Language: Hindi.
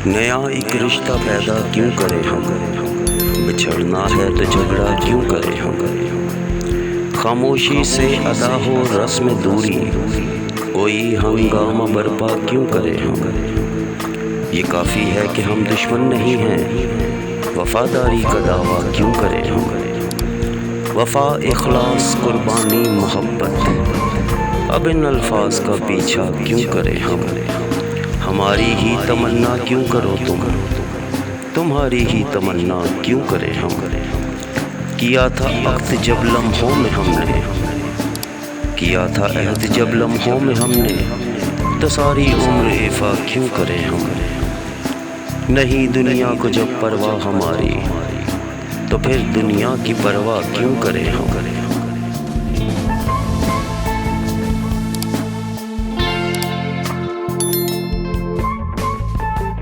नया एक रिश्ता पैदा क्यों करें हम, बिछड़ना है तो झगड़ा क्यों करें हम। खामोशी से अदा हो रस्म दूरी, कोई हंगामा बर्पा क्यों करें हम। ये काफ़ी है कि हम दुश्मन नहीं हैं, वफादारी का दावा क्यों करें हम। वफा, इखलास, कुर्बानी, मोहब्बत, अब इन अल्फाज का पीछा क्यों करें हम। हमारी ही तमन्ना क्यों करो तुम, तुम्हारी ही तमन्ना क्यों करें हम। किया था अहद जब लम्हों में हमने, किया था अहद जब लम्हों में हमने, तो सारी उम्र इफ़ा क्यों करें हम। नहीं दुनिया को जब परवाह हमारी, तो फिर दुनिया की परवाह क्यों करें हम।